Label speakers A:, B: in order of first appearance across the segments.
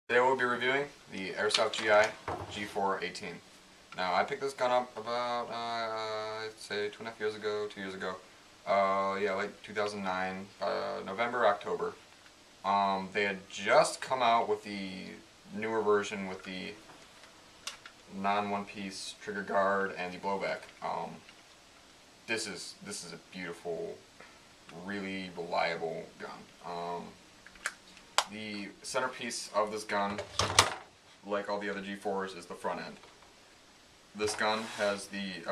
A: Today we'll be reviewing the Airsoft GI G4-18. Now I picked this gun up about, I'd say 2.5 years ago, 2 years ago. Yeah, like 2009, November, October. They had just come out with the newer version with the non-one-piece trigger guard and the blowback. This is a beautiful, really reliable gun. The centerpiece of this gun, like all the other G4s, is the front end. This gun has the,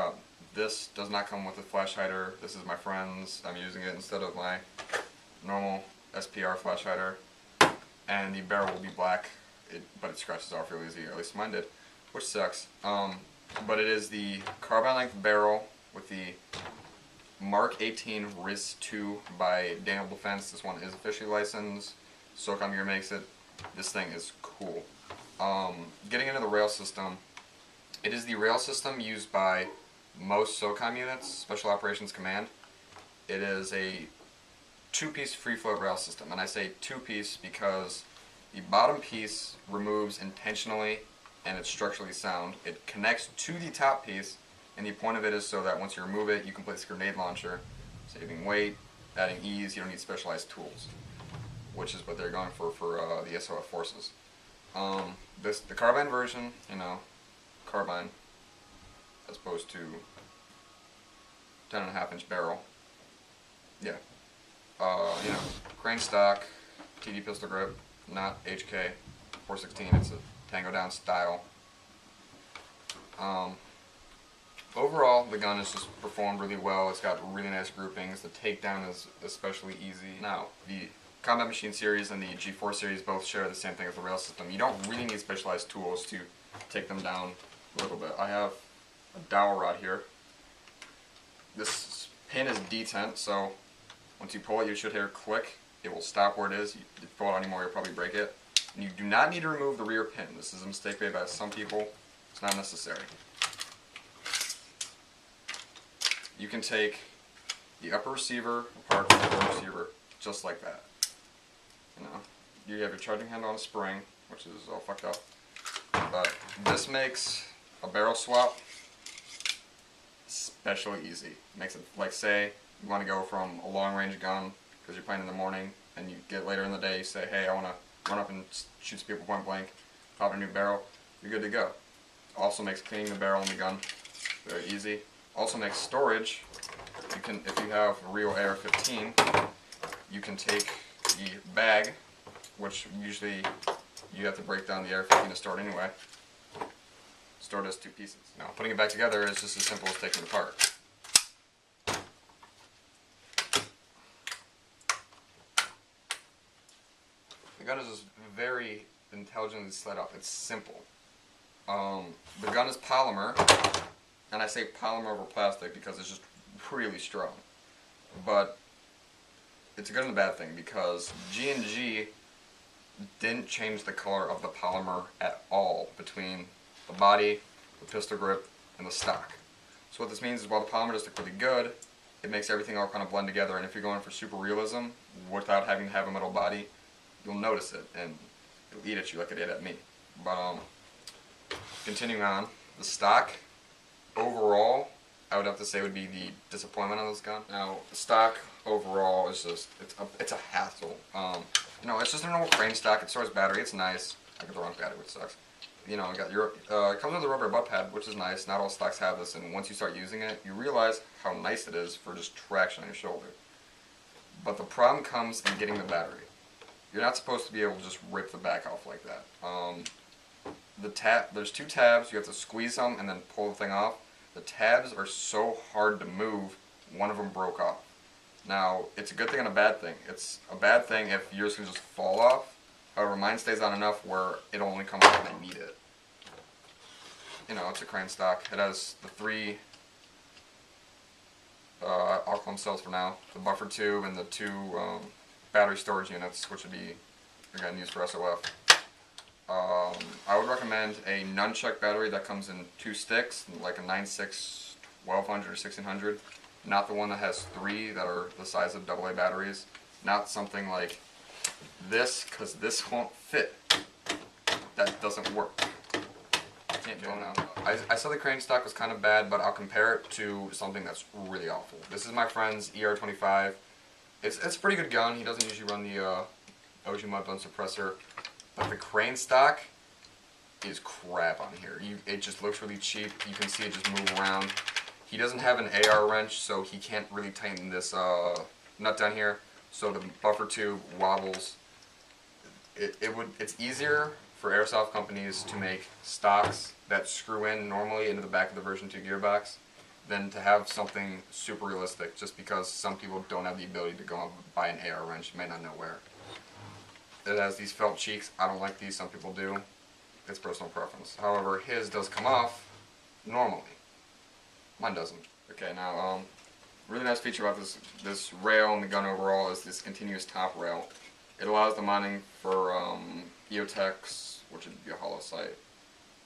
A: this does not come with a flash hider. This is my friend's. I'm using it instead of my normal SPR flash hider. And the barrel will be black, but it scratches off real easy, or at least mine did, which sucks. But it is the carbine length barrel with the Mark 18 Ris II by Daniel Defense. This one is officially licensed. Socom gear makes it. This thing is cool. Getting into the rail system, it is the rail system used by most Socom units, Special Operations Command. It is a two-piece free float rail system, and I say two-piece because the bottom piece removes intentionally and it's structurally sound. It connects to the top piece, and the point of it is so that once you remove it, you can place a grenade launcher, saving weight, adding ease. You don't need specialized tools, which is what they're going for the SOF forces. The carbine version, carbine, as opposed to 10.5-inch barrel. Yeah. Crane stock, TD pistol grip, not HK 416. It's a Tango Down style. Overall, the gun has just performed really well. It's got really nice groupings. The takedown is especially easy. Now, the Combat Machine series and the G4 series both share the same thing as the rail system. You don't really need specialized tools to take them down a little bit. I have a dowel rod here. This pin is detent, so once you pull it, you should hear a click. It will stop where it is. If you pull it anymore, you'll probably break it. And you do not need to remove the rear pin. This is a mistake made by some people. It's not necessary. You can take the upper receiver apart from the lower receiver, just like that. You have your charging handle on a spring, which is all fucked up. But this makes a barrel swap especially easy. Makes it, like, say you want to go from a long range gun because you're playing in the morning, and you get later in the day, you say, hey, I want to run up and shoot some people point blank, pop a new barrel, you're good to go. Also makes cleaning the barrel in the gun very easy. Also makes storage. You can, if you have a real AR-15, you can take the bag, which usually you have to break down the AR-15 to store it anyway. Store it as two pieces. Now, putting it back together is just as simple as taking it apart. The gun is just very intelligently set up. It's simple. The gun is polymer, and I say polymer over plastic because it's just really strong. But it's a good and a bad thing because G&G didn't change the color of the polymer at all between the body, the pistol grip, and the stock. So what this means is while the polymer does look really good, it makes everything all kind of blend together, and if you're going for super realism without having to have a metal body, you'll notice it, and it'll eat at you like it did at me. But continuing on, the stock overall, I would have to say would be the disappointment of this gun. Now, the stock overall is just, it's a hassle. It's just a normal crane stock. It stores battery. It's nice. I got the wrong battery, which sucks. It got your, it comes with a rubber butt pad, which is nice. Not all stocks have this, and once you start using it, you realize how nice it is for just traction on your shoulder. But the problem comes in getting the battery. You're not supposed to be able to just rip the back off like that. There's two tabs. You have to squeeze them and then pull the thing off. The tabs are so hard to move, one of them broke off. Now, it's a good thing and a bad thing. It's a bad thing if yours can just fall off. However, mine stays on enough where it'll only come off when I need it. It's a crane stock. It has the three, I'll call them cells for now, the buffer tube and the two battery storage units, which would be, again, used for SOF. I would recommend a nunchuck battery that comes in 2 sticks, like a 9.6, 1200 or 1600. Not the one that has 3 that are the size of AA batteries. Not something like this, because this won't fit. that doesn't work. Can't do it now. I said the crane stock was kind of bad, but I'll compare it to something that's really awful. This is my friend's ER25. It's a pretty good gun. He doesn't usually run the OG mud gun suppressor, but the crane stock is crap on here. It just looks really cheap. You can see it just move around. He doesn't have an AR wrench, so he can't really tighten this nut down here. So the buffer tube wobbles. It's easier for airsoft companies to make stocks that screw in normally into the back of the version 2 gearbox than to have something super realistic, just because some people don't have the ability to go out and buy an AR wrench, may not know where. It has these felt cheeks. I don't like these, some people do. It's personal preference. However, his does come off normally. Mine doesn't. Okay, now, really nice feature about this rail and the gun overall is this continuous top rail. It allows the mounting for EOTechs, which would be a hollow sight,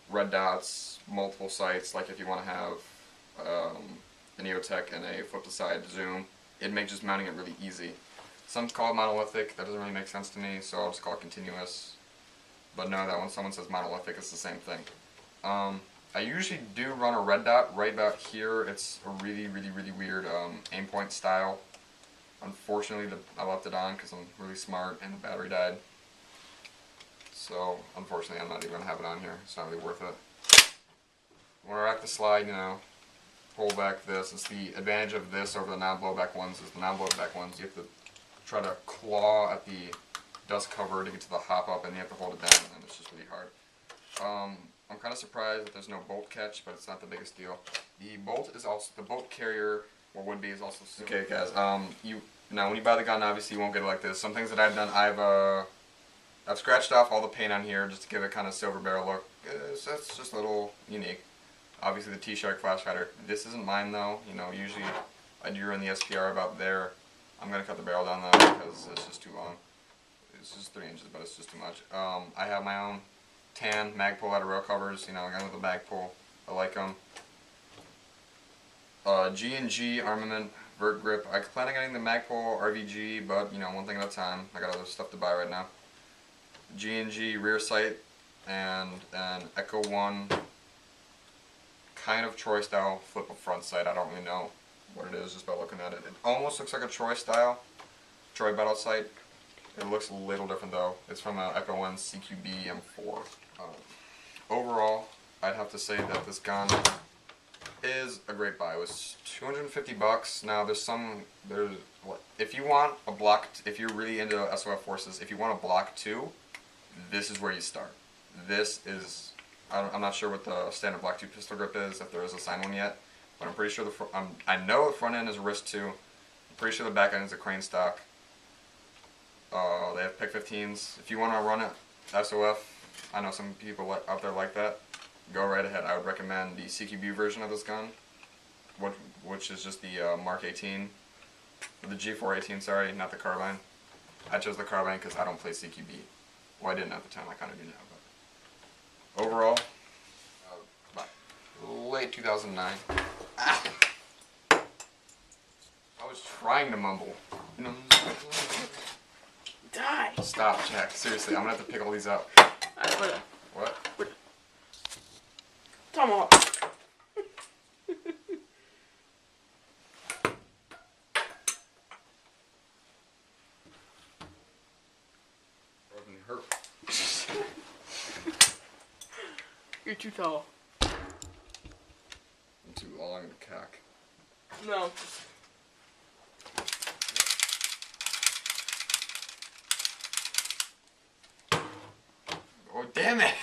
A: red dots, multiple sights, like if you want to have an EOTech and a flip-to-side zoom, it'd make just mounting it really easy. Some call it monolithic. That doesn't really make sense to me, so I'll just call it continuous. But know that when someone says monolithic, it's the same thing. I usually do run a red dot right about here. It's a really weird aim point style. Unfortunately, I left it on because I'm really smart and the battery died. So, unfortunately, I'm not even going to have it on here. It's not really worth it. When I rack the slide, you know, pull back this. It's the advantage of this over the non-blowback ones. Is the non-blowback ones, you have to try to claw at the dust cover to get to the hop up, and you have to hold it down, and it's just really hard. I'm kind of surprised that there's no bolt catch, but it's not the biggest deal. The bolt is also, the bolt carrier, or would be, is also super. Okay guys, now when you buy the gun, obviously you won't get it like this. Some things that I've done, I've scratched off all the paint on here just to give it kind of silver barrel look. That's just a little unique. Obviously the T-Shark flash hider. This isn't mine though. You know, usually I do run the SPR about there. I'm going to cut the barrel down though because it's just too long. It's just 3 inches, but it's just too much. I have my own Titann mag pull out of rail covers. You know, I got with the mag pull. I like them. G&G armament vert grip. I plan on getting the mag pull RVG, but you know, one thing at a time. I got other stuff to buy right now. G&G rear sight and an Echo 1 kind of Troy style flip up front sight. I don't really know what it is just by looking at it. It almost looks like a Troy style, Troy battle sight. It looks a little different though. It's from an Echo 1 CQB M4. Overall, I'd have to say that this gun is a great buy. It was 250 bucks. Now if you want a block, if you're really into SOF forces, if you want a block 2, this is where you start. This is, I'm not sure what the standard block 2 pistol grip is, if there is a signed one yet, but I'm pretty sure I know the front end is a Ris II. I'm pretty sure the back end is a crane stock. They have PIC 15s. If you want to run it SOF, I know some people out there like that, go right ahead. I would recommend the CQB version of this gun, which is just the Mark 18, the G4-18, sorry, not the carbine. I chose the carbine because I don't play CQB. Well, I didn't at the time, I kind of do now. But overall, late 2009. Ah! I was trying to mumble.
B: Die!
A: Stop, Jack. Seriously, I'm going to have to pick all these up. What?
B: Tomahawk.
A: Hurt.
B: You're too tall.
A: I'm too long to cock.
B: No.
A: Oh, damn it!